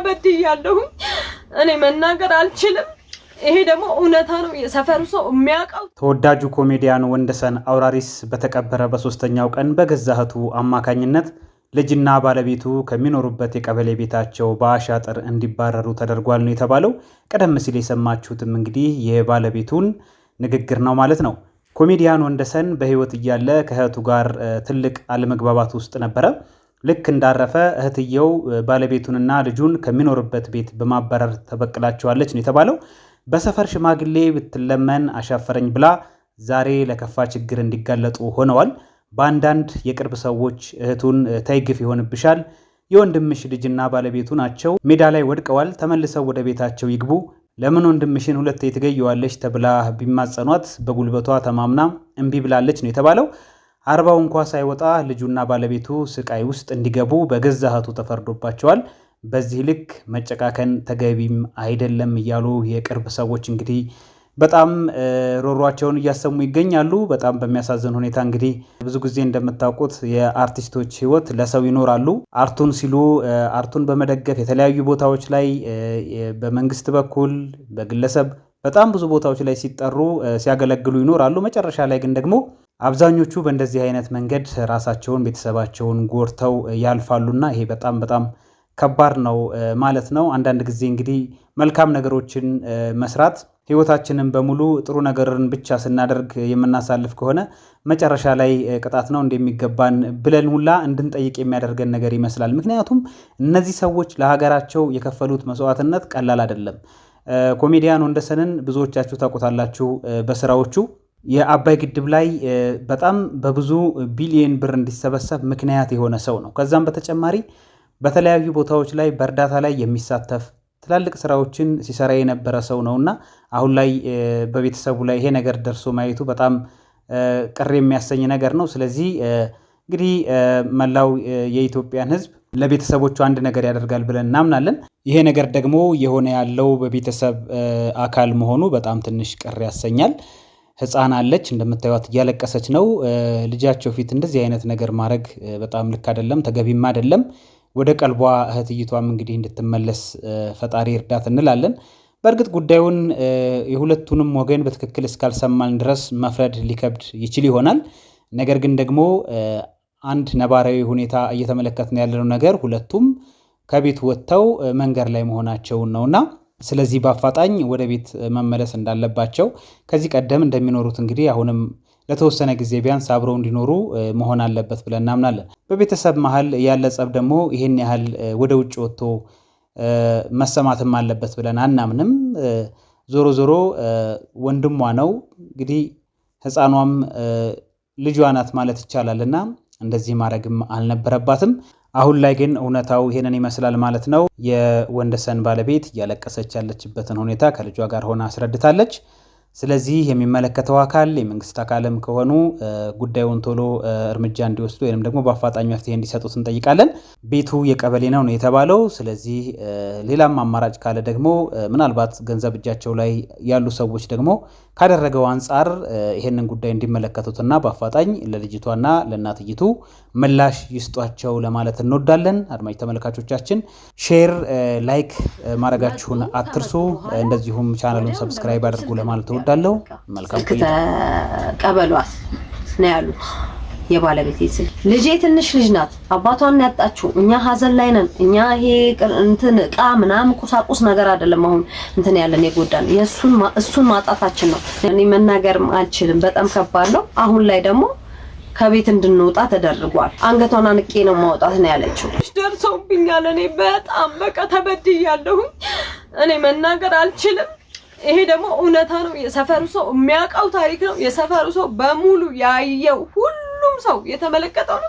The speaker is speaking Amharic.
ተበድያለሁ እኔ መናገር አልችልም ይሄ ደግሞ እውነታ ነው የሰፈሩ ሰው የሚያውቀው ተወዳጁ ኮሜዲያን ወንደሰን አውራሪስ በተቀበረ በሶስተኛው ቀን በገዛህቱ አማካኝነት ልጅና ባለቤቱ ከሚኖሩበት የቀበሌ ቤታቸው በአሻጥር እንዲባረሩ ተደርጓል ነው የተባለው። ቀደም ሲል የሰማችሁትም እንግዲህ የባለቤቱን ንግግር ነው ማለት ነው። ኮሜዲያን ወንደሰን በህይወት እያለ ከእህቱ ጋር ትልቅ አለመግባባት ውስጥ ነበረ። ልክ እንዳረፈ እህትየው ባለቤቱንና ልጁን ከሚኖርበት ቤት በማባረር ተበቅላቸዋለች ነው የተባለው። በሰፈር ሽማግሌ ብትለመን አሻፈረኝ ብላ ዛሬ ለከፋ ችግር እንዲጋለጡ ሆነዋል። በአንዳንድ የቅርብ ሰዎች እህቱን ተይግፍ ይሆንብሻል፣ የወንድምሽ ልጅና ባለቤቱ ናቸው፣ ሜዳ ላይ ወድቀዋል፣ ተመልሰው ወደ ቤታቸው ይግቡ፣ ለምን ወንድምሽን ሁለቴ ትገየዋለሽ ተብላ ቢማጸኗት በጉልበቷ ተማምና እምቢ ብላለች ነው የተባለው። 40 እንኳ ሳይወጣ ልጁና ባለቤቱ ስቃይ ውስጥ እንዲገቡ በገዛ እህቱ ተፈርዶባቸዋል። በዚህ ልክ መጨቃከን ተገቢም አይደለም እያሉ የቅርብ ሰዎች እንግዲህ በጣም ሮሯቸውን እያሰሙ ይገኛሉ። በጣም በሚያሳዝን ሁኔታ እንግዲህ ብዙ ጊዜ እንደምታውቁት የአርቲስቶች ህይወት ለሰው ይኖራሉ። አርቱን ሲሉ አርቱን በመደገፍ የተለያዩ ቦታዎች ላይ በመንግስት በኩል በግለሰብ በጣም ብዙ ቦታዎች ላይ ሲጠሩ ሲያገለግሉ ይኖራሉ። መጨረሻ ላይ ግን ደግሞ አብዛኞቹ በእንደዚህ አይነት መንገድ ራሳቸውን ቤተሰባቸውን ጎርተው ያልፋሉና ይሄ በጣም ከባድ ነው ማለት ነው። አንዳንድ ጊዜ እንግዲህ መልካም ነገሮችን መስራት ህይወታችንን በሙሉ ጥሩ ነገርን ብቻ ስናደርግ የምናሳልፍ ከሆነ መጨረሻ ላይ ቅጣት ነው እንደሚገባን ብለን ሁላ እንድንጠይቅ የሚያደርገን ነገር ይመስላል። ምክንያቱም እነዚህ ሰዎች ለሀገራቸው የከፈሉት መስዋዕትነት ቀላል አይደለም። ኮሜዲያን ወንደሰንን ብዙዎቻችሁ ታውቁታላችሁ። በስራዎቹ የአባይ ግድብ ላይ በጣም በብዙ ቢሊየን ብር እንዲሰበሰብ ምክንያት የሆነ ሰው ነው። ከዛም በተጨማሪ በተለያዩ ቦታዎች ላይ በእርዳታ ላይ የሚሳተፍ ትላልቅ ስራዎችን ሲሰራ የነበረ ሰው ነውና አሁን ላይ በቤተሰቡ ላይ ይሄ ነገር ደርሶ ማየቱ በጣም ቅር የሚያሰኝ ነገር ነው። ስለዚህ እንግዲህ መላው የኢትዮጵያን ሕዝብ ለቤተሰቦቹ አንድ ነገር ያደርጋል ብለን እናምናለን። ይሄ ነገር ደግሞ የሆነ ያለው በቤተሰብ አካል መሆኑ በጣም ትንሽ ቅር ያሰኛል። ህፃን አለች እንደምታዩት እያለቀሰች ነው። ልጃቸው ፊት እንደዚህ አይነት ነገር ማድረግ በጣም ልክ አይደለም፣ ተገቢም አይደለም። ወደ ቀልቧ እህትይቷም እንግዲህ እንድትመለስ ፈጣሪ እርዳት እንላለን። በእርግጥ ጉዳዩን የሁለቱንም ወገን በትክክል እስካልሰማን ድረስ መፍረድ ሊከብድ ይችል ይሆናል። ነገር ግን ደግሞ አንድ ነባራዊ ሁኔታ እየተመለከትን ያለነው ነገር ሁለቱም ከቤት ወጥተው መንገድ ላይ መሆናቸውን ነውና ስለዚህ በአፋጣኝ ወደ ቤት መመለስ እንዳለባቸው ከዚህ ቀደም እንደሚኖሩት እንግዲህ አሁንም ለተወሰነ ጊዜ ቢያንስ አብረው እንዲኖሩ መሆን አለበት ብለን እናምናለን። በቤተሰብ መሃል ያለ ጸብ ደግሞ ይሄን ያህል ወደ ውጭ ወጥቶ መሰማትም አለበት ብለን አናምንም። ዞሮ ዞሮ ወንድሟ ነው እንግዲህ ህፃኗም ልጇ ናት ማለት ይቻላልና እንደዚህ ማድረግም አልነበረባትም። አሁን ላይ ግን እውነታው ይሄንን ይመስላል ማለት ነው። የወንደሰን ባለቤት እያለቀሰች ያለችበትን ሁኔታ ከልጇ ጋር ሆና አስረድታለች። ስለዚህ የሚመለከተው አካል የመንግስት አካልም ከሆኑ ጉዳዩን ቶሎ እርምጃ እንዲወስዱ ወይንም ደግሞ በአፋጣኝ መፍትሄ እንዲሰጡት እንጠይቃለን። ቤቱ የቀበሌ ነው የተባለው። ስለዚህ ሌላም አማራጭ ካለ ደግሞ ምናልባት ገንዘብ እጃቸው ላይ ያሉ ሰዎች ደግሞ ካደረገው አንጻር ይሄንን ጉዳይ እንዲመለከቱትና በአፋጣኝ ለልጅቷና ለእናትይቱ ምላሽ ይስጧቸው ለማለት እንወዳለን። አድማጭ ተመልካቾቻችን ሼር፣ ላይክ ማድረጋችሁን አትርሱ። እንደዚሁም ቻናሉን ሰብስክራይብ አድርጉ ለማለት እወዳለሁ። መልካም ቀበሏት ነው ያሉት የባለቤቴ ስል ልጄ ትንሽ ልጅ ናት። አባቷን ያጣችው እኛ ሀዘን ላይ ነን። እኛ ይሄ እንትን ዕቃ ምናምን ቁሳቁስ ነገር አይደለም አሁን እንትን ያለን የጎዳን እሱን ማጣታችን ነው። እኔ መናገርም አልችልም። በጣም ከባድ ነው። አሁን ላይ ደግሞ ከቤት እንድንወጣ ተደርጓል። አንገቷን አንቄ ነው ማውጣት ነው ያለችው። ደርሰውብኛል። እኔ በጣም በቃ ተበድያለሁ። እኔ መናገር አልችልም። ይሄ ደግሞ እውነታ ነው። የሰፈሩ ሰው የሚያውቀው ታሪክ ነው። የሰፈሩ ሰው በሙሉ ያየው ሁሉም ሰው የተመለከተው ነው።